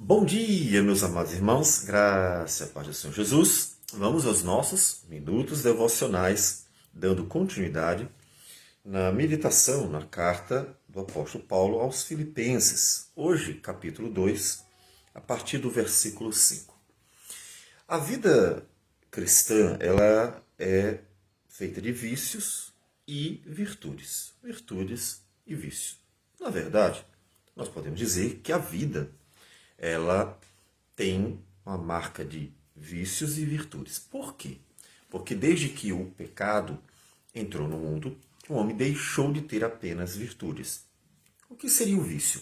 Bom dia, meus amados irmãos, graça e paz do Senhor Jesus. Vamos aos nossos minutos devocionais, dando continuidade na meditação na carta do apóstolo Paulo aos Filipenses. Hoje, capítulo 2, a partir do versículo 5. A vida cristã, ela é feita de vícios e virtudes. Virtudes e vícios. Na verdade, nós podemos dizer que a vida ela tem uma marca de vícios e virtudes. Por quê? Porque desde que o pecado entrou no mundo, o homem deixou de ter apenas virtudes. O que seria o vício?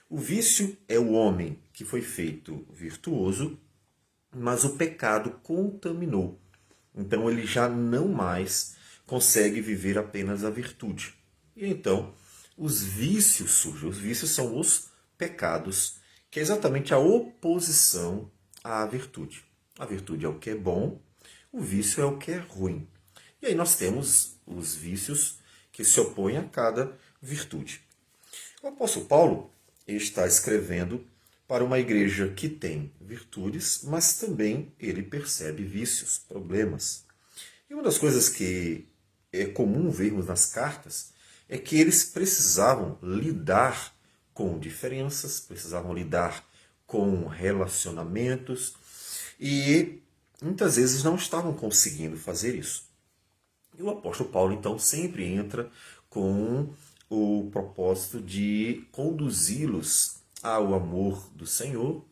O vício é o homem que foi feito virtuoso, mas o pecado contaminou. Então ele já não mais consegue viver apenas a virtude. E então os vícios surgem. Os vícios são os pecados, que é exatamente a oposição à virtude. A virtude é o que é bom, o vício é o que é ruim. E aí nós temos os vícios que se opõem a cada virtude. O apóstolo Paulo está escrevendo para uma igreja que tem virtudes, mas também ele percebe vícios, problemas. E uma das coisas que é comum vermos nas cartas é que eles precisavam lidar com diferenças, precisavam lidar com relacionamentos e muitas vezes não estavam conseguindo fazer isso. E o apóstolo Paulo então sempre entra com o propósito de conduzi-los ao amor do Senhor,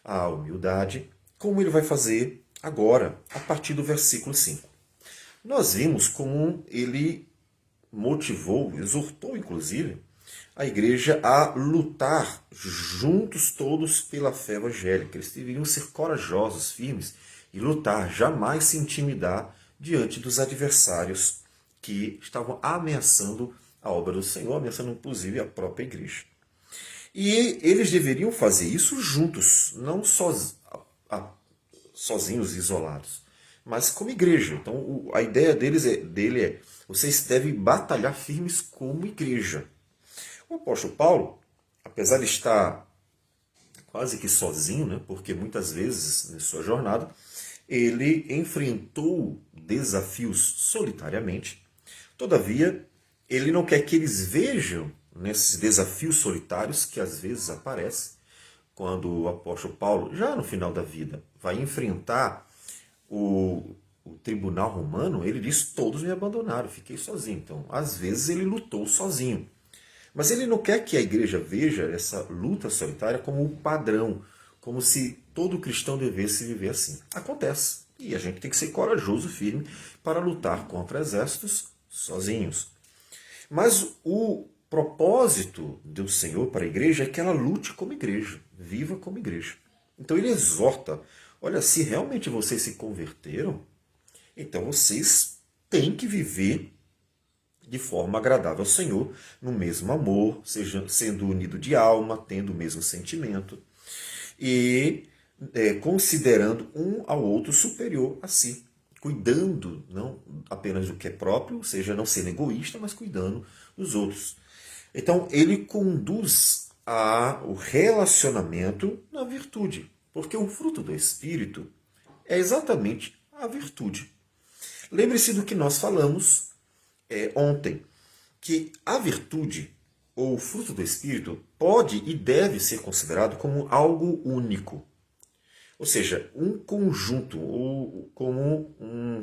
à humildade, como ele vai fazer agora, a partir do versículo 5. Nós vimos como ele motivou, exortou inclusive, a igreja a lutar juntos todos pela fé evangélica. Eles deveriam ser corajosos, firmes e lutar, jamais se intimidar diante dos adversários que estavam ameaçando a obra do Senhor, ameaçando inclusive a própria igreja. E eles deveriam fazer isso juntos, não sozinhos, isolados, mas como igreja. Então a ideia dele é, vocês devem batalhar firmes como igreja. O apóstolo Paulo, apesar de estar quase que sozinho, né, porque muitas vezes em sua jornada ele enfrentou desafios solitariamente, todavia ele não quer que eles vejam nesses desafios solitários que às vezes aparecem quando o apóstolo Paulo, já no final da vida, vai enfrentar o tribunal romano. Ele diz: todos me abandonaram, fiquei sozinho. Então, às vezes ele lutou sozinho. Mas ele não quer que a igreja veja essa luta solitária como um padrão, como se todo cristão devesse viver assim. Acontece. E a gente tem que ser corajoso, firme, para lutar contra exércitos sozinhos. Mas o propósito do Senhor para a igreja é que ela lute como igreja, viva como igreja. Então ele exorta: olha, se realmente vocês se converteram, então vocês têm que viver de forma agradável ao Senhor, no mesmo amor, sendo unido de alma, tendo o mesmo sentimento e considerando um ao outro superior a si, cuidando não apenas do que é próprio, ou seja, não sendo egoísta, mas cuidando dos outros. Então ele conduz o relacionamento na virtude, porque o fruto do Espírito é exatamente a virtude. Lembre-se do que nós falamos ontem, que a virtude ou o fruto do Espírito pode e deve ser considerado como algo único. Ou seja, um conjunto, ou como um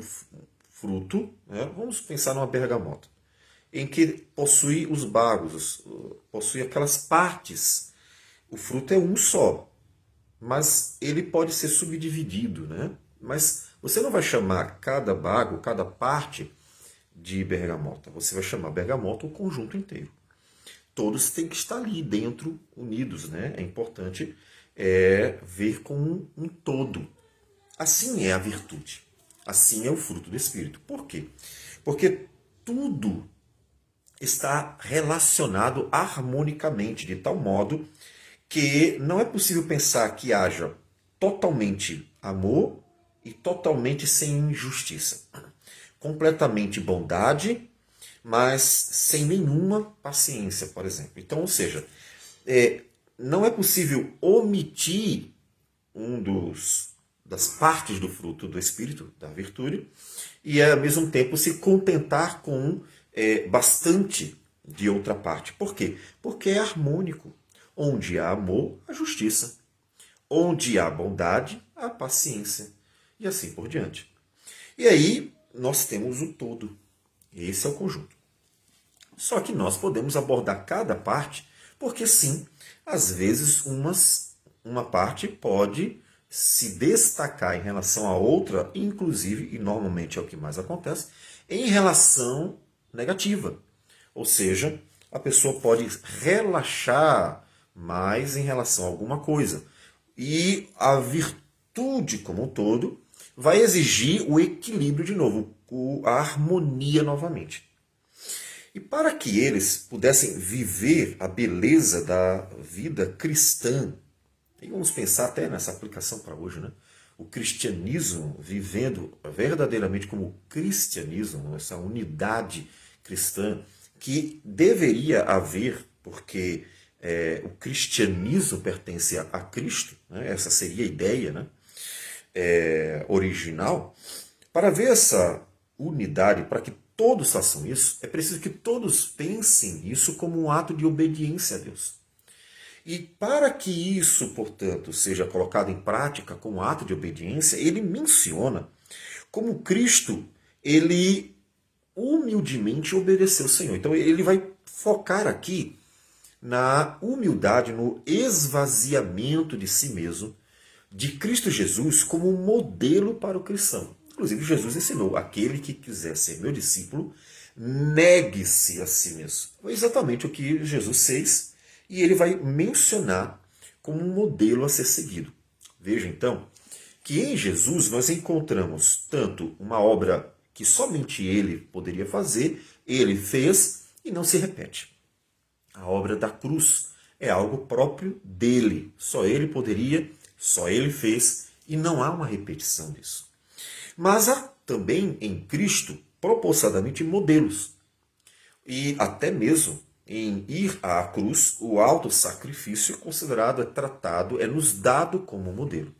fruto, né? Vamos pensar numa bergamota, em que possui os bagos, possui aquelas partes. O fruto é um só, mas ele pode ser subdividido, né? Mas você não vai chamar cada bago, cada parte de bergamota. Você vai chamar bergamota o conjunto inteiro. Todos têm que estar ali dentro, unidos, né? É importante ver como um todo. Assim é a virtude. Assim é o fruto do Espírito. Por quê? Porque tudo está relacionado harmonicamente, de tal modo que não é possível pensar que haja totalmente amor e totalmente sem injustiça. Completamente bondade, mas sem nenhuma paciência, por exemplo. Então, ou seja, não é possível omitir das partes do fruto do Espírito, da virtude, e ao mesmo tempo se contentar com bastante de outra parte. Por quê? Porque é harmônico. Onde há amor, há justiça. Onde há bondade, há paciência. E assim por diante. E aí nós temos o todo. Esse é o conjunto. Só que nós podemos abordar cada parte, porque sim, às vezes uma parte pode se destacar em relação à outra, inclusive, e normalmente é o que mais acontece, em relação negativa. Ou seja, a pessoa pode relaxar mais em relação a alguma coisa. E a virtude como um todo vai exigir o equilíbrio de novo, a harmonia novamente. E para que eles pudessem viver a beleza da vida cristã, e vamos pensar até nessa aplicação para hoje, né? O cristianismo vivendo verdadeiramente como cristianismo, essa unidade cristã que deveria haver, porque o cristianismo pertence a Cristo, né? Essa seria a ideia, né? Original. Para ver essa unidade, para que todos façam isso, é preciso que todos pensem nisso como um ato de obediência a Deus. E para que isso, portanto, seja colocado em prática como ato de obediência, ele menciona como Cristo, ele humildemente obedeceu ao Senhor. Então ele vai focar aqui na humildade, no esvaziamento de si mesmo, de Cristo Jesus como um modelo para o cristão. Inclusive, Jesus ensinou: aquele que quiser ser meu discípulo, negue-se a si mesmo. Foi exatamente o que Jesus fez e ele vai mencionar como um modelo a ser seguido. Veja então que em Jesus nós encontramos tanto uma obra que somente ele poderia fazer, ele fez e não se repete. A obra da cruz é algo próprio dele. Só ele poderia, só ele fez e não há uma repetição disso. Mas há também em Cristo propossadamente modelos. E até mesmo em ir à cruz, o autossacrifício considerado, tratado, é nos dado como modelo.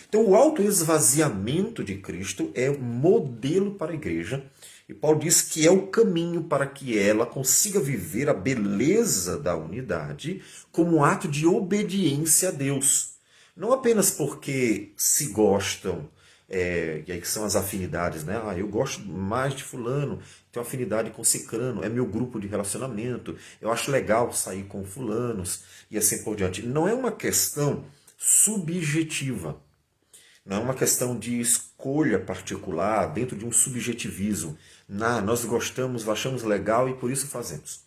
Então o autoesvaziamento de Cristo é modelo para a igreja. E Paulo diz que é o caminho para que ela consiga viver a beleza da unidade como um ato de obediência a Deus. Não apenas porque se gostam, e aí que são as afinidades, né? Eu gosto mais de fulano, tenho afinidade com ciclano, é meu grupo de relacionamento, eu acho legal sair com fulanos e assim por diante. Não é uma questão subjetiva. Não é uma questão de escolha particular dentro de um subjetivismo. Nós gostamos, achamos legal e por isso fazemos.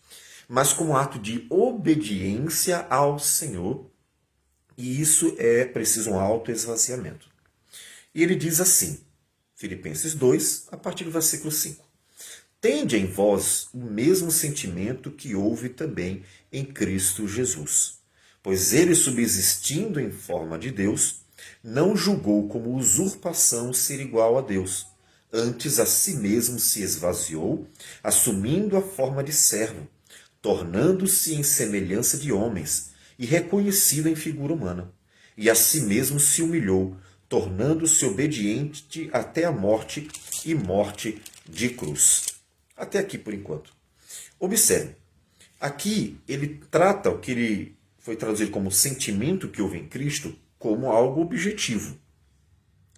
Mas como ato de obediência ao Senhor, e isso é preciso um autoesvaziamento. E ele diz assim, Filipenses 2, a partir do versículo 5. Tende em vós o mesmo sentimento que houve também em Cristo Jesus. Pois ele, subsistindo em forma de Deus, não julgou como usurpação ser igual a Deus. Antes a si mesmo se esvaziou, assumindo a forma de servo, tornando-se em semelhança de homens e reconhecido em figura humana. E a si mesmo se humilhou, tornando-se obediente até a morte e morte de cruz. Até aqui por enquanto. Observe, aqui ele trata o que ele foi traduzido como sentimento que houve em Cristo como algo objetivo,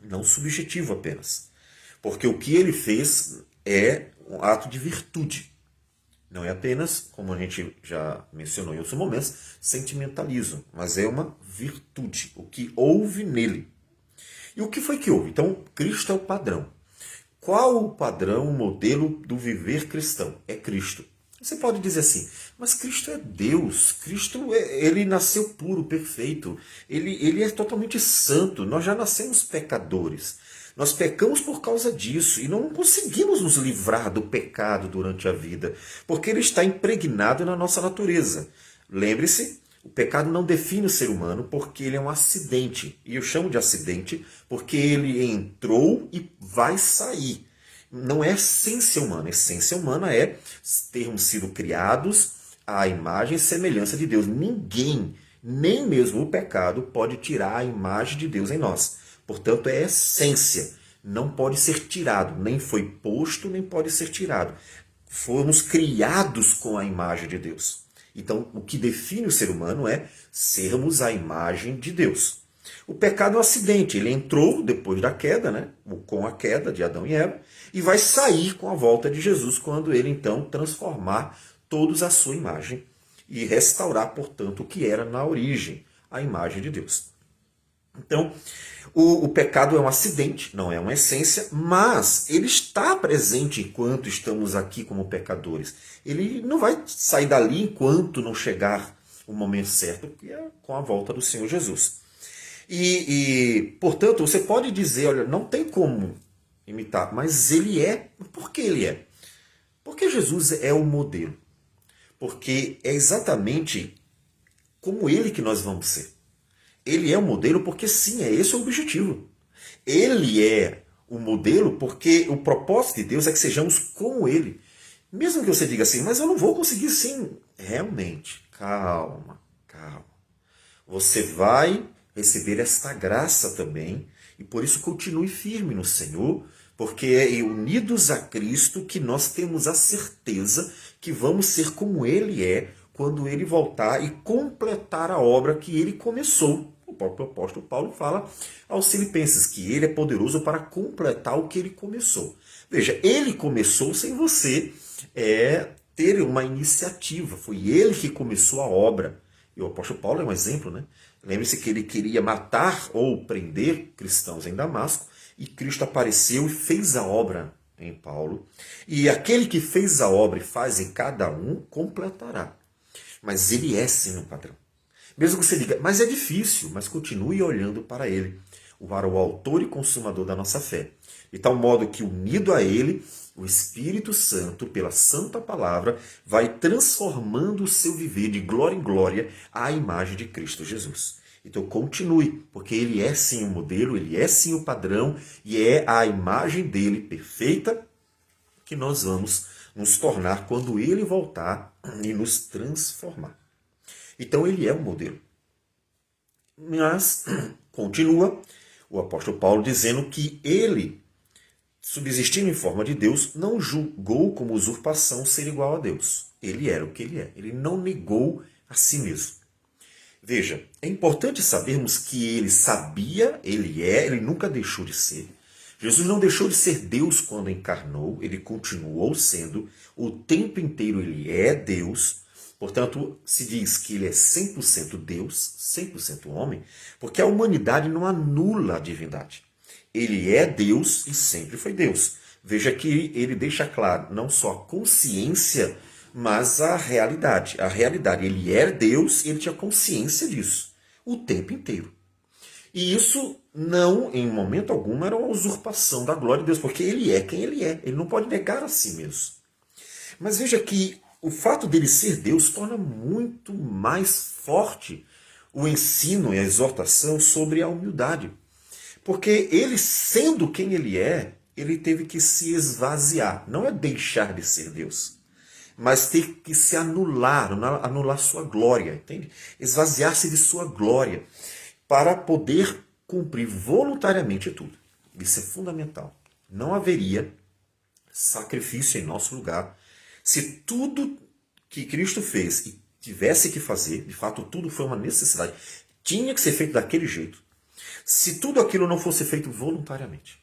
não subjetivo apenas. Porque o que ele fez é um ato de virtude. Não é apenas, como a gente já mencionou em outros momentos, sentimentalismo, mas é uma virtude, o que houve nele. E o que foi que houve? Então, Cristo é o padrão. Qual o padrão, o modelo do viver cristão? É Cristo. Você pode dizer assim, mas Cristo é Deus, Cristo ele nasceu puro, perfeito, ele é totalmente santo, nós já nascemos pecadores. Nós pecamos por causa disso e não conseguimos nos livrar do pecado durante a vida, porque ele está impregnado na nossa natureza. Lembre-se, o pecado não define o ser humano porque ele é um acidente. E eu chamo de acidente porque ele entrou e vai sair. Não é essência humana. A essência humana é termos sido criados à imagem e semelhança de Deus. Ninguém Nem mesmo o pecado pode tirar a imagem de Deus em nós. Portanto, é essência. Não pode ser tirado. Nem foi posto, nem pode ser tirado. Fomos criados com a imagem de Deus. Então, o que define o ser humano é sermos a imagem de Deus. O pecado é um acidente. Ele entrou depois da queda, né? Com a queda de Adão e Eva, e vai sair com a volta de Jesus, quando ele então transformar todos à sua imagem e restaurar, portanto, o que era na origem, a imagem de Deus. Então, o pecado é um acidente, não é uma essência, mas ele está presente enquanto estamos aqui como pecadores. Ele não vai sair dali enquanto não chegar o momento certo, que é com a volta do Senhor Jesus. Portanto, você pode dizer, olha, não tem como imitar, mas ele é. Por que ele é? Porque Jesus é o modelo. Porque é exatamente como ele que nós vamos ser. Ele é o modelo porque sim, é esse o objetivo. Ele é o modelo porque o propósito de Deus é que sejamos como ele. Mesmo que você diga assim, mas eu não vou conseguir sim. Realmente, calma, calma. Você vai receber esta graça também e por isso continue firme no Senhor, porque é unidos a Cristo que nós temos a certeza que vamos ser como Ele é quando Ele voltar e completar a obra que Ele começou. O próprio apóstolo Paulo fala aos Filipenses que Ele é poderoso para completar o que Ele começou. Veja, Ele começou sem você ter uma iniciativa. Foi Ele que começou a obra. E o apóstolo Paulo é um exemplo, né? Lembre-se que ele queria matar ou prender cristãos em Damasco, e Cristo apareceu e fez a obra em Paulo. E aquele que fez a obra e faz em cada um, completará. Mas ele é sim um padrão. Mesmo que você diga, mas é difícil, mas continue olhando para ele, para o autor e consumador da nossa fé. De tal modo que, unido a ele, o Espírito Santo, pela santa palavra, vai transformando o seu viver de glória em glória à imagem de Cristo Jesus. Então continue, porque ele é sim o modelo, ele é sim o padrão, e é a imagem dele perfeita que nós vamos nos tornar quando ele voltar e nos transformar. Então ele é o modelo. Mas continua o apóstolo Paulo dizendo que ele, subsistindo em forma de Deus, não julgou como usurpação ser igual a Deus. Ele era o que ele é. Ele não negou a si mesmo. Veja, é importante sabermos que ele sabia, ele nunca deixou de ser. Jesus não deixou de ser Deus quando encarnou, ele continuou sendo. O tempo inteiro ele é Deus. Portanto, se diz que ele é 100% Deus, 100% homem, porque a humanidade não anula a divindade. Ele é Deus e sempre foi Deus. Veja que ele deixa claro não só a consciência, mas a realidade. A realidade, ele era Deus e ele tinha consciência disso o tempo inteiro. E isso não, em momento algum, era uma usurpação da glória de Deus, porque ele é quem ele é. Ele não pode negar a si mesmo. Mas veja que o fato dele ser Deus torna muito mais forte o ensino e a exortação sobre a humildade. Porque ele, sendo quem ele é, ele teve que se esvaziar. Não é deixar de ser Deus, mas ter que se anular sua glória, entende? Esvaziar-se de sua glória para poder cumprir voluntariamente tudo. Isso é fundamental. Não haveria sacrifício em nosso lugar se tudo que Cristo fez e tivesse que fazer, de fato tudo foi uma necessidade, tinha que ser feito daquele jeito. Se tudo aquilo não fosse feito voluntariamente,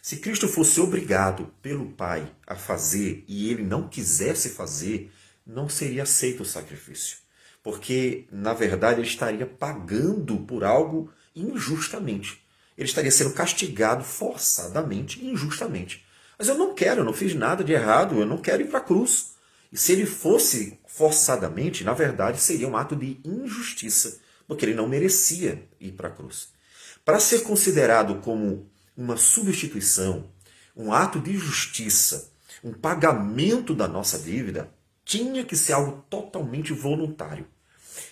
se Cristo fosse obrigado pelo Pai a fazer e ele não quisesse fazer, não seria aceito o sacrifício. Porque, na verdade, ele estaria pagando por algo injustamente. Ele estaria sendo castigado forçadamente e injustamente. Mas eu não quero, eu não fiz nada de errado, eu não quero ir para a cruz. E se ele fosse forçadamente, na verdade, seria um ato de injustiça, porque ele não merecia ir para a cruz. Para ser considerado como uma substituição, um ato de justiça, um pagamento da nossa dívida, tinha que ser algo totalmente voluntário.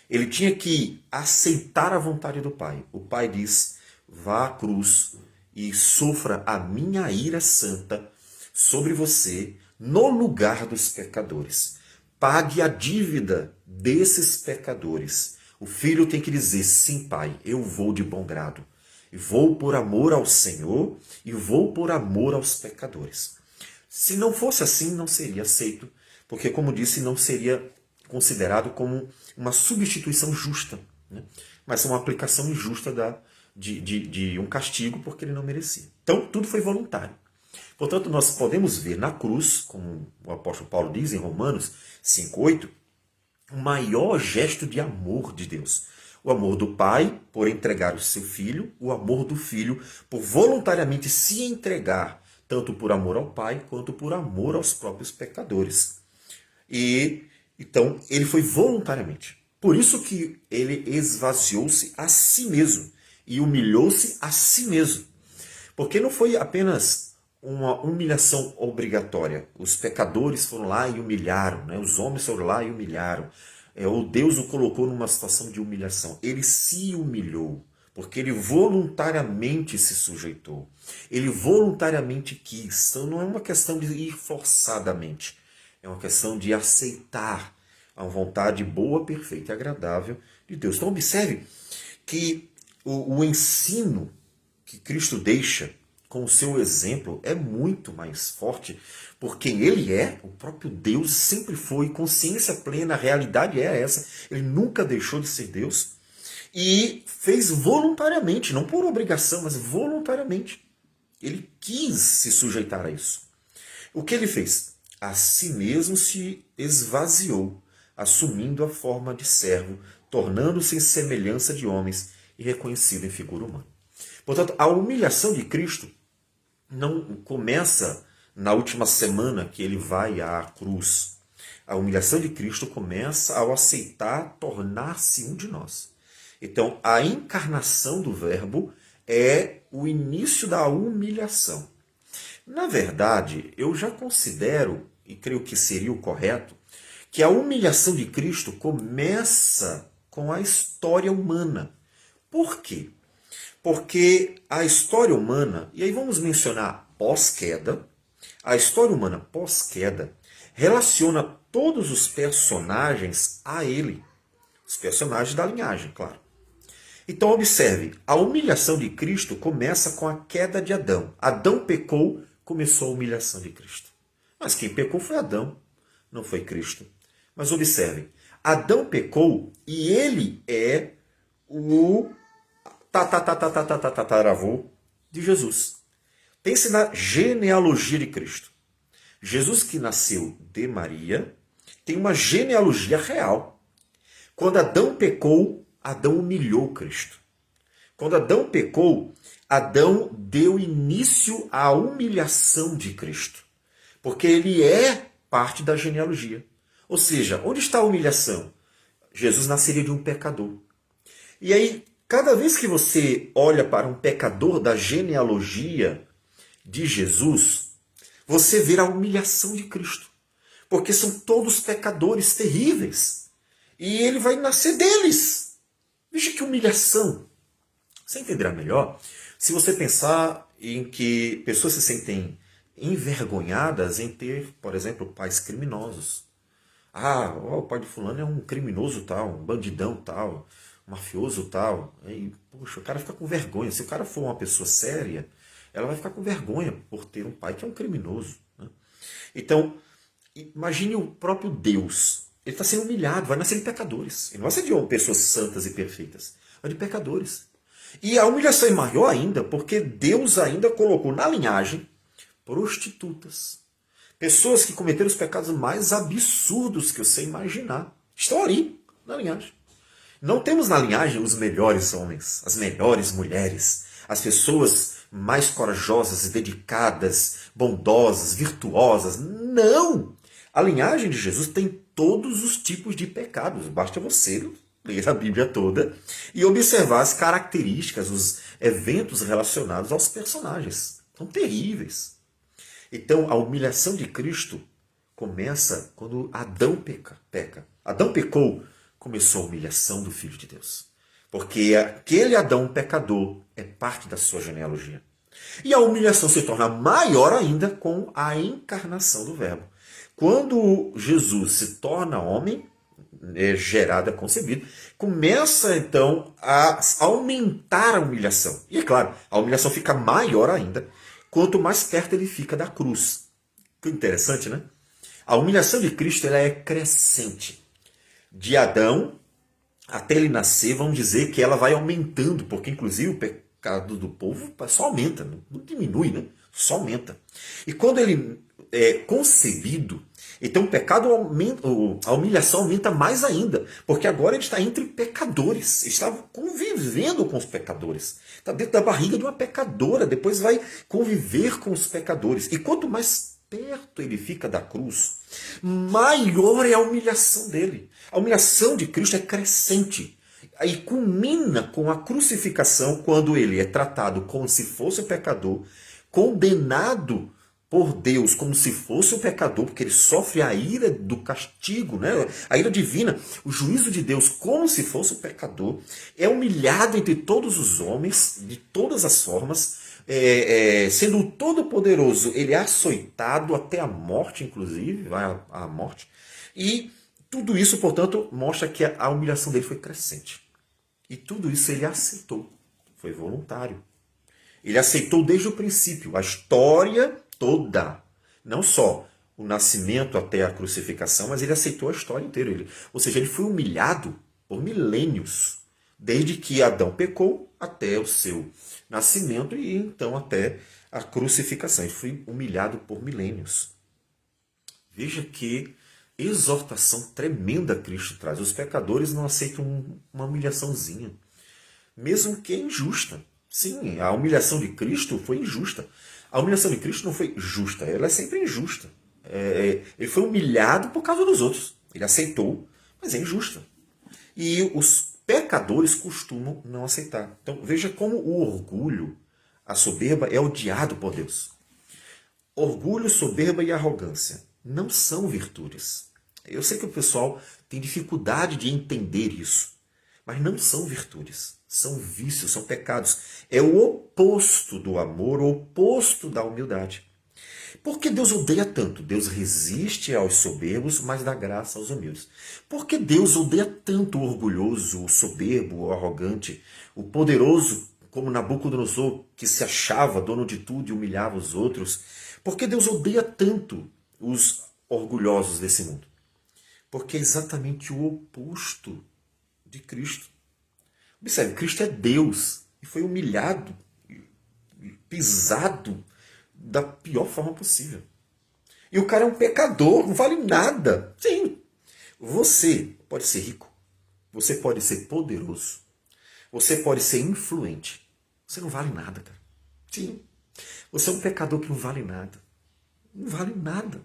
Ele tinha que aceitar a vontade do Pai. O Pai diz, vá à cruz e sofra a minha ira santa sobre você no lugar dos pecadores. Pague a dívida desses pecadores. O filho tem que dizer, sim, pai, eu vou de bom grado. E vou por amor ao Senhor e vou por amor aos pecadores. Se não fosse assim, não seria aceito, porque, como disse, não seria considerado como uma substituição justa, né? Mas uma aplicação injusta de um castigo porque ele não merecia. Então, tudo foi voluntário. Portanto, nós podemos ver na cruz, como o apóstolo Paulo diz em Romanos 5,8, o maior gesto de amor de Deus. O amor do pai por entregar o seu filho, o amor do filho por voluntariamente se entregar, tanto por amor ao pai quanto por amor aos próprios pecadores. E então ele foi voluntariamente. Por isso que ele esvaziou-se a si mesmo e humilhou-se a si mesmo. Porque não foi apenas uma humilhação obrigatória. Os pecadores foram lá e humilharam, né? Os homens foram lá e humilharam. Ou Deus o colocou numa situação de humilhação. Ele se humilhou, porque ele voluntariamente se sujeitou. Ele voluntariamente quis. Então não é uma questão de ir forçadamente. É uma questão de aceitar a vontade boa, perfeita e agradável de Deus. Então observe que o ensino que Cristo deixa com o seu exemplo é muito mais forte, porque ele é, o próprio Deus sempre foi, consciência plena, a realidade é essa, ele nunca deixou de ser Deus, e fez voluntariamente, não por obrigação, mas voluntariamente. Ele quis se sujeitar a isso. O que ele fez? A si mesmo se esvaziou, assumindo a forma de servo, tornando-se em semelhança de homens e reconhecido em figura humana. Portanto, a humilhação de Cristo não começa na última semana que ele vai à cruz. A humilhação de Cristo começa ao aceitar tornar-se um de nós. Então, a encarnação do Verbo é o início da humilhação. Na verdade, eu já considero, e creio que seria o correto, que a humilhação de Cristo começa com a história humana. Por quê? Porque a história humana, e aí vamos mencionar pós-queda, a história humana pós-queda relaciona todos os personagens a ele. Os personagens da linhagem, claro. Então observe, a humilhação de Cristo começa com a queda de Adão. Adão pecou, começou a humilhação de Cristo. Mas quem pecou foi Adão, não foi Cristo. Mas observe, Adão pecou e ele é o tataravô de Jesus. Pense na genealogia de Cristo. Jesus, que nasceu de Maria, tem uma genealogia real. Quando Adão pecou, Adão humilhou Cristo. Quando Adão pecou, Adão deu início à humilhação de Cristo. Porque ele é parte da genealogia. Ou seja, onde está a humilhação? Jesus nasceria de um pecador. E aí, cada vez que você olha para um pecador da genealogia de Jesus, você vê a humilhação de Cristo. Porque são todos pecadores terríveis. E ele vai nascer deles. Veja que humilhação. Você entenderá melhor se você pensar em que pessoas se sentem envergonhadas em ter, por exemplo, pais criminosos. O pai de fulano é um criminoso tal, um bandidão tal, um mafioso tal. E, poxa, o cara fica com vergonha. Se o cara for uma pessoa séria, ela vai ficar com vergonha por ter um pai que é um criminoso, né? Então, imagine o próprio Deus. Ele está sendo humilhado, vai nascer de pecadores. Ele não vai ser de pessoas santas e perfeitas, mas de pecadores. E a humilhação é maior ainda, porque Deus ainda colocou na linhagem prostitutas. Pessoas que cometeram os pecados mais absurdos que você imaginar. Estão ali, na linhagem. Não temos na linhagem os melhores homens, as melhores mulheres, as pessoas mais corajosas e dedicadas, bondosas, virtuosas. Não! A linhagem de Jesus tem todos os tipos de pecados. Basta você ler a Bíblia toda e observar as características, os eventos relacionados aos personagens. São terríveis. Então, a humilhação de Cristo começa quando Adão peca. Adão pecou, começou a humilhação do Filho de Deus. Porque aquele Adão pecador é parte da sua genealogia. E a humilhação se torna maior ainda com a encarnação do Verbo. Quando Jesus se torna homem, gerado, é concebido, começa então a aumentar a humilhação. E é claro, a humilhação fica maior ainda quanto mais perto ele fica da cruz. Que interessante, né? A humilhação de Cristo ela é crescente. De Adão até ele nascer, vamos dizer que ela vai aumentando, porque inclusive o pecado do povo só aumenta, não diminui, né? Só aumenta. E quando ele é concebido, então o pecado aumenta, a humilhação aumenta mais ainda, porque agora ele está entre pecadores, está convivendo com os pecadores, está dentro da barriga de uma pecadora, depois vai conviver com os pecadores. E quanto mais perto ele fica da cruz, maior é a humilhação dele. A humilhação de Cristo é crescente. Aí culmina com a crucificação, quando ele é tratado como se fosse um pecador, condenado por Deus como se fosse um pecador, porque ele sofre a ira do castigo, né? A ira divina, o juízo de Deus como se fosse um pecador, é humilhado entre todos os homens, de todas as formas, sendo o Todo-Poderoso, ele é açoitado até a morte, inclusive, vai à morte, e tudo isso, portanto, mostra que a humilhação dele foi crescente. E tudo isso ele aceitou, foi voluntário. Ele aceitou desde o princípio, a história toda, não só o nascimento até a crucificação, mas ele aceitou a história inteira. Ou seja, ele foi humilhado por milênios, desde que Adão pecou até o seu nascimento e então até a crucificação. Ele foi humilhado por milênios. Veja que exortação tremenda Cristo traz. Os pecadores não aceitam uma humilhaçãozinha, mesmo que é injusta. Sim, a humilhação de Cristo foi injusta. A humilhação de Cristo não foi justa, ela é sempre injusta. Ele foi humilhado por causa dos outros. Ele aceitou, mas é injusta. E os pecadores costumam não aceitar. Então veja como o orgulho, a soberba, é odiado por Deus. Orgulho, soberba e arrogância não são virtudes. Eu sei que o pessoal tem dificuldade de entender isso, mas não são virtudes. São vícios, são pecados. É o oposto do amor, o oposto da humildade. Por que Deus odeia tanto? Deus resiste aos soberbos, mas dá graça aos humildes. Por que Deus odeia tanto o orgulhoso, o soberbo, o arrogante, o poderoso, como Nabucodonosor, que se achava dono de tudo e humilhava os outros? Por que Deus odeia tanto os orgulhosos desse mundo? Porque é exatamente o oposto de Cristo. Observe, Cristo é Deus e foi humilhado, pisado da pior forma possível. E o cara é um pecador, não vale nada. Sim, você pode ser rico, você pode ser poderoso, você pode ser influente. Você não vale nada, cara. Sim, você é um pecador que não vale nada. Não vale nada.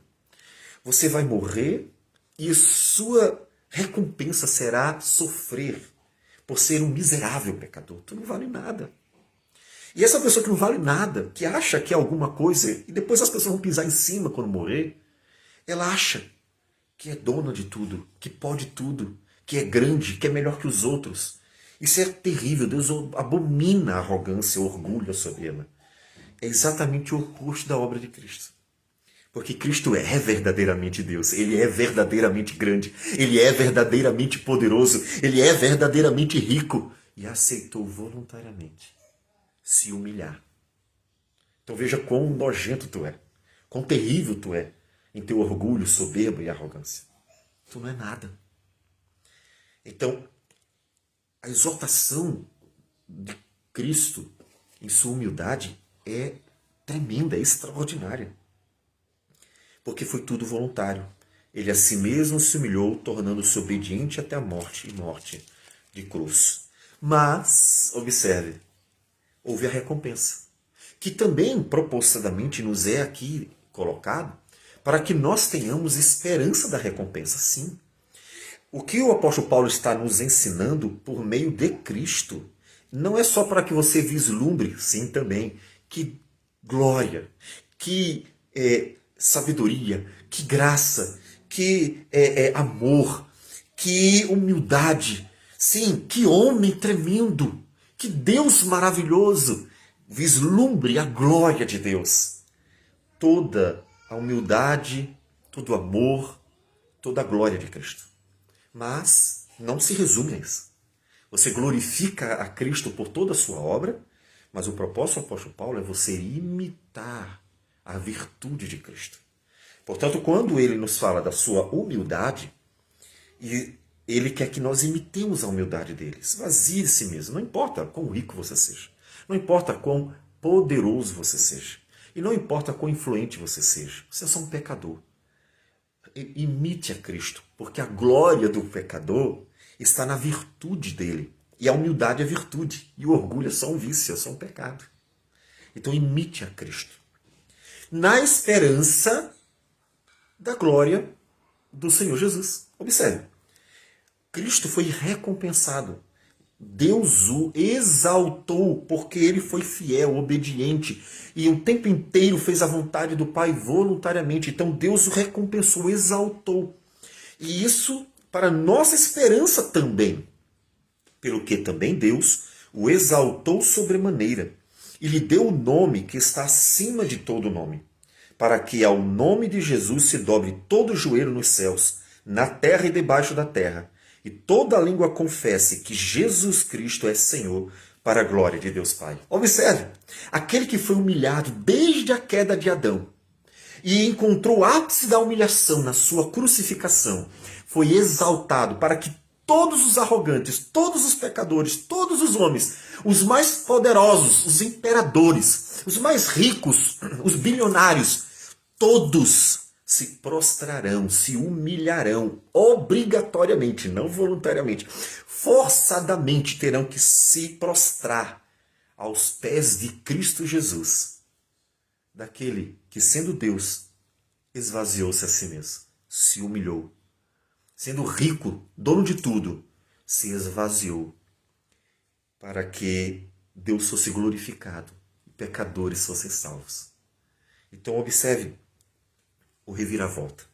Você vai morrer e sua recompensa será sofrer por ser um miserável pecador. Tu não vale nada. E essa pessoa que não vale nada, que acha que é alguma coisa, e depois as pessoas vão pisar em cima quando morrer, ela acha que é dona de tudo, que pode tudo, que é grande, que é melhor que os outros. Isso é terrível. Deus abomina a arrogância, o orgulho, a soberba. É exatamente o oposto da obra de Cristo. Porque Cristo é verdadeiramente Deus, Ele é verdadeiramente grande, Ele é verdadeiramente poderoso, Ele é verdadeiramente rico e aceitou voluntariamente se humilhar. Então veja quão nojento tu é, quão terrível tu é em teu orgulho, soberba e arrogância. Tu não é nada. Então, a exortação de Cristo em sua humildade é tremenda, é extraordinária. Porque foi tudo voluntário. Ele a si mesmo se humilhou, tornando-se obediente até a morte, e morte de cruz. Mas, observe, houve a recompensa, que também propositadamente nos é aqui colocado, para que nós tenhamos esperança da recompensa, sim. O que o apóstolo Paulo está nos ensinando por meio de Cristo, não é só para que você vislumbre, sim também, que glória, que sabedoria, que graça, que amor, que humildade. Sim, que homem tremendo, que Deus maravilhoso. Vislumbre a glória de Deus. Toda a humildade, todo o amor, toda a glória de Cristo. Mas não se resume a isso. Você glorifica a Cristo por toda a sua obra, mas o propósito do apóstolo Paulo é você imitar a virtude de Cristo. Portanto, quando ele nos fala da sua humildade, e ele quer que nós imitemos a humildade dele. Esvazie de si mesmo. Não importa quão rico você seja. Não importa quão poderoso você seja. E não importa quão influente você seja. Você é só um pecador. Imite a Cristo, porque a glória do pecador está na virtude dele. E a humildade é virtude. E o orgulho é só um vício, é só um pecado. Então imite a Cristo. Na esperança da glória do Senhor Jesus. Observe. Cristo foi recompensado. Deus o exaltou porque ele foi fiel, obediente e o tempo inteiro fez a vontade do Pai voluntariamente. Então Deus o recompensou, exaltou. E isso para nossa esperança também. Pelo que também Deus o exaltou sobremaneira e lhe deu o nome que está acima de todo nome, para que ao nome de Jesus se dobre todo o joelho nos céus, na terra e debaixo da terra, e toda língua confesse que Jesus Cristo é Senhor, para a glória de Deus Pai. Observe, aquele que foi humilhado desde a queda de Adão e encontrou o ápice da humilhação na sua crucificação, foi exaltado para que todos os arrogantes, todos os pecadores, todos os homens, os mais poderosos, os imperadores, os mais ricos, os bilionários, todos se prostrarão, se humilharão, obrigatoriamente, não voluntariamente, forçadamente terão que se prostrar aos pés de Cristo Jesus, daquele que, sendo Deus, esvaziou-se a si mesmo, se humilhou. Sendo rico, dono de tudo, se esvaziou para que Deus fosse glorificado e pecadores fossem salvos. Então observe o reviravolta.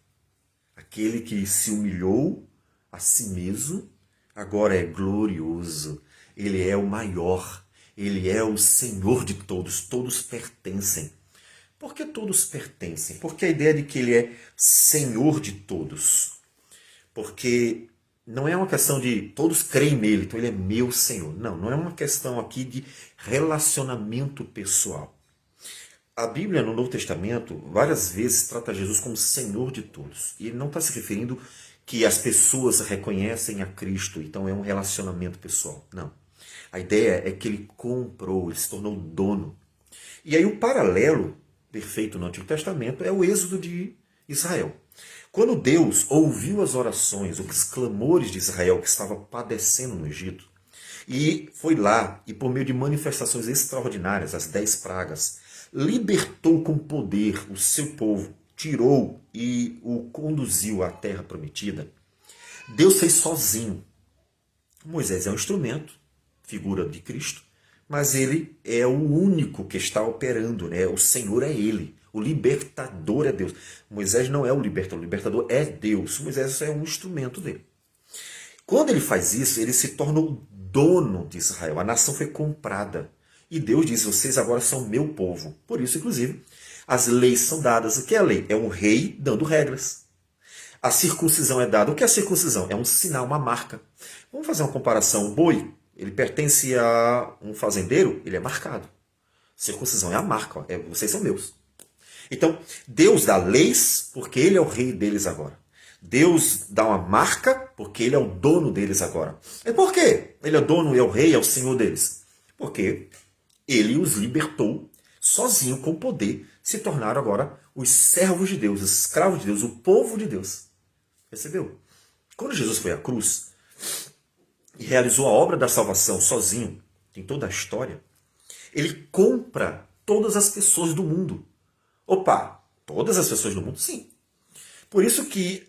Aquele que se humilhou a si mesmo, agora é glorioso. Ele é o maior. Ele é o Senhor de todos. Todos pertencem. Por que todos pertencem? Porque a ideia de que ele é Senhor de todos. Porque não é uma questão de todos creem nele, então ele é meu Senhor. Não, não é uma questão aqui de relacionamento pessoal. A Bíblia, no Novo Testamento, várias vezes trata Jesus como Senhor de todos. E ele não está se referindo que as pessoas reconhecem a Cristo, então é um relacionamento pessoal. Não. A ideia é que ele comprou, ele se tornou dono. E aí o paralelo perfeito no Antigo Testamento é o êxodo de Israel. Quando Deus ouviu as orações, os clamores de Israel que estava padecendo no Egito, e foi lá, e por meio de manifestações extraordinárias, as 10 pragas, libertou com poder o seu povo, tirou e o conduziu à terra prometida, Deus fez sozinho. Moisés é um instrumento, figura de Cristo, mas ele é o único que está operando, né? O Senhor é ele, o libertador é Deus. Moisés não é o libertador é Deus. Moisés é um instrumento dele. Quando ele faz isso, ele se torna o dono de Israel. A nação foi comprada. E Deus diz, vocês agora são meu povo. Por isso, inclusive, as leis são dadas. O que é a lei? É um rei dando regras. A circuncisão é dada. O que é a circuncisão? É um sinal, uma marca. Vamos fazer uma comparação. O boi, ele pertence a um fazendeiro, ele é marcado. Circuncisão é a marca. Vocês são meus. Então, Deus dá leis porque ele é o rei deles agora. Deus dá uma marca porque ele é o dono deles agora. E por quê? Ele é dono, é o rei, é o senhor deles. Porque ele os libertou sozinho com poder. Se tornaram agora os servos de Deus, os escravos de Deus, o povo de Deus. Percebeu? Quando Jesus foi à cruz e realizou a obra da salvação sozinho, em toda a história, ele compra todas as pessoas do mundo. Opa, todas as pessoas do mundo? Sim. Por isso que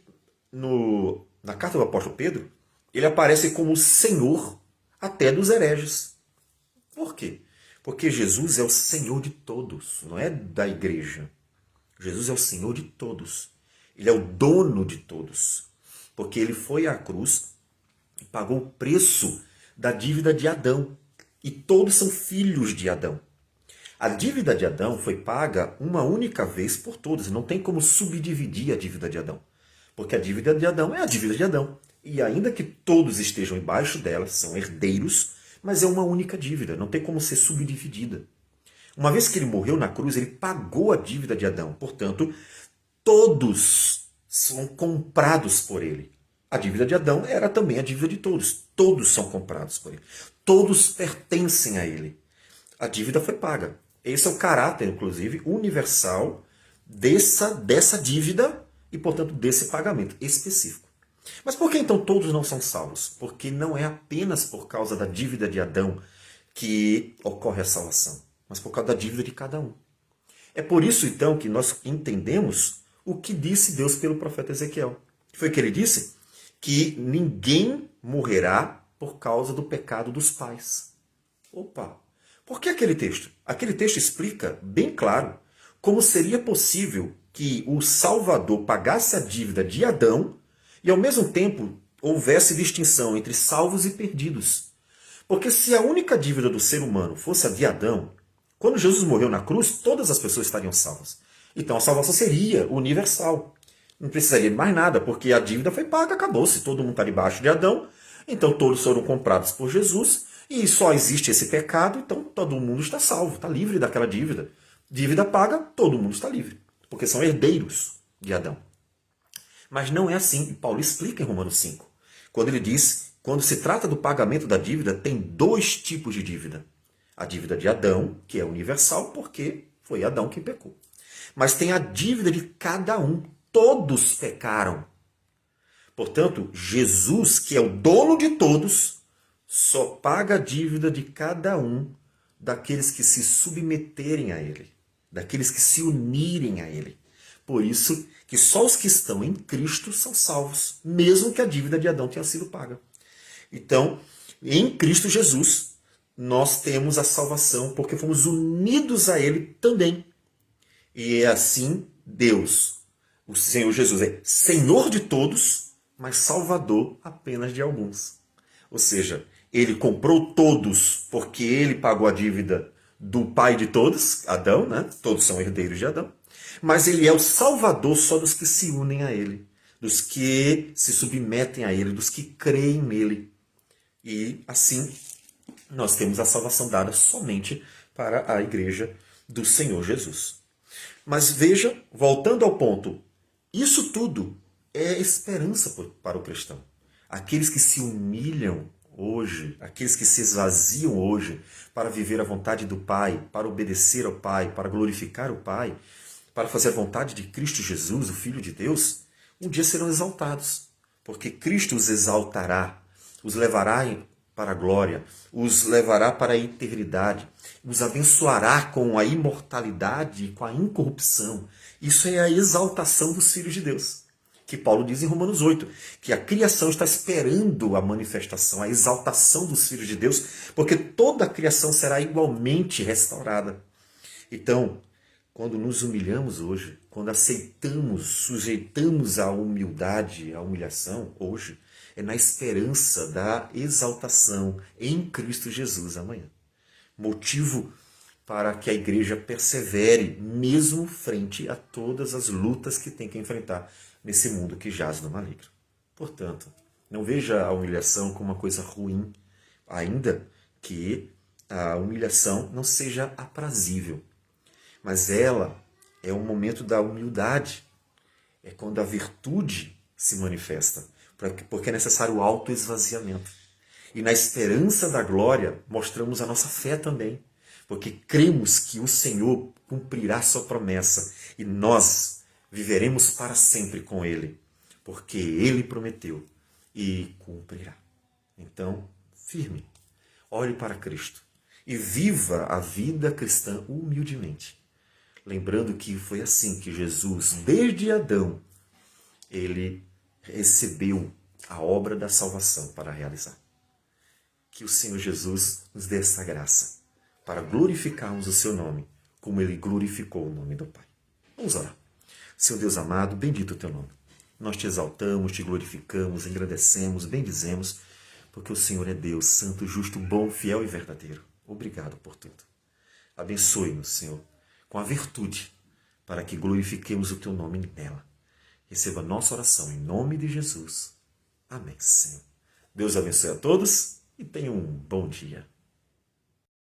na carta do apóstolo Pedro, ele aparece como Senhor até dos hereges. Por quê? Porque Jesus é o Senhor de todos, não é da igreja. Jesus é o Senhor de todos. Ele é o dono de todos. Porque ele foi à cruz e pagou o preço da dívida de Adão. E todos são filhos de Adão. A dívida de Adão foi paga uma única vez por todos. Não tem como subdividir a dívida de Adão. Porque a dívida de Adão é a dívida de Adão. e ainda que todos estejam embaixo dela, são herdeiros, mas é uma única dívida, não tem como ser subdividida. Uma vez que ele morreu na cruz, ele pagou a dívida de Adão. Portanto, todos são comprados por ele. A dívida de Adão era também a dívida de todos. Todos são comprados por ele. Todos pertencem a ele. A dívida foi paga. Esse é o caráter, inclusive, universal dessa dívida e, portanto, desse pagamento específico. Mas por que então todos não são salvos? Porque não é apenas por causa da dívida de Adão que ocorre a salvação, mas por causa da dívida de cada um. É por isso, então, que nós entendemos o que disse Deus pelo profeta Ezequiel. Foi que ele disse que ninguém morrerá por causa do pecado dos pais. Opa! Por que aquele texto? Aquele texto explica bem claro como seria possível que o Salvador pagasse a dívida de Adão e, ao mesmo tempo, houvesse distinção entre salvos e perdidos. Porque se a única dívida do ser humano fosse a de Adão, quando Jesus morreu na cruz, todas as pessoas estariam salvas. Então a salvação seria universal. Não precisaria de mais nada, porque a dívida foi paga, acabou-se. Todo mundo está debaixo de Adão, então todos foram comprados por Jesus, e só existe esse pecado, então todo mundo está salvo, está livre daquela dívida. Dívida paga, todo mundo está livre, porque são herdeiros de Adão. Mas não é assim, e Paulo explica em Romanos 5, quando ele diz, quando se trata do pagamento da dívida, tem dois tipos de dívida. A dívida de Adão, que é universal, porque foi Adão que pecou. Mas tem a dívida de cada um. Todos pecaram. Portanto, Jesus, que é o dono de todos, só paga a dívida de cada um daqueles que se submeterem a Ele, daqueles que se unirem a Ele. Por isso que só os que estão em Cristo são salvos, mesmo que a dívida de Adão tenha sido paga. Então, em Cristo Jesus, nós temos a salvação porque fomos unidos a Ele também. E é assim Deus, o Senhor Jesus, é Senhor de todos, mas Salvador apenas de alguns. Ou seja, Ele comprou todos porque Ele pagou a dívida do pai de todos, Adão, né? Todos são herdeiros de Adão. Mas Ele é o Salvador só dos que se unem a Ele, dos que se submetem a Ele, dos que creem nele. E assim nós temos a salvação dada somente para a igreja do Senhor Jesus. Mas veja, voltando ao ponto, isso tudo é esperança para o cristão. Aqueles que se humilham hoje, aqueles que se esvaziam hoje para viver a vontade do Pai, para obedecer ao Pai, para glorificar o Pai, para fazer a vontade de Cristo Jesus, o Filho de Deus, um dia serão exaltados, porque Cristo os exaltará, os levará para a glória, os levará para a eternidade, os abençoará com a imortalidade e com a incorrupção. Isso é a exaltação dos filhos de Deus, que Paulo diz em Romanos 8, que a criação está esperando a manifestação, a exaltação dos filhos de Deus, porque toda a criação será igualmente restaurada. Então, quando nos humilhamos hoje, quando aceitamos, sujeitamos a humildade, a humilhação hoje, é na esperança da exaltação em Cristo Jesus amanhã. Motivo para que a igreja persevere, mesmo frente a todas as lutas que tem que enfrentar nesse mundo que jaz no maligno. Portanto, não veja a humilhação como uma coisa ruim, ainda que a humilhação não seja aprazível. Mas ela é um momento da humildade, é quando a virtude se manifesta, porque é necessário o autoesvaziamento. E na esperança da glória, mostramos a nossa fé também, porque cremos que o Senhor cumprirá sua promessa e nós viveremos para sempre com Ele, porque Ele prometeu e cumprirá. Então, firme, olhe para Cristo e viva a vida cristã humildemente, lembrando que foi assim que Jesus, desde Adão, ele recebeu a obra da salvação para realizar. Que o Senhor Jesus nos dê essa graça para glorificarmos o seu nome, como ele glorificou o nome do Pai. Vamos orar. Senhor Deus amado, bendito o teu nome. Nós te exaltamos, te glorificamos, engrandecemos, bendizemos, porque o Senhor é Deus, santo, justo, bom, fiel e verdadeiro. Obrigado por tudo. Abençoe-nos, Senhor, com a virtude, para que glorifiquemos o teu nome nela. Receba a nossa oração em nome de Jesus. Amém, Senhor. Deus abençoe a todos e tenham um bom dia.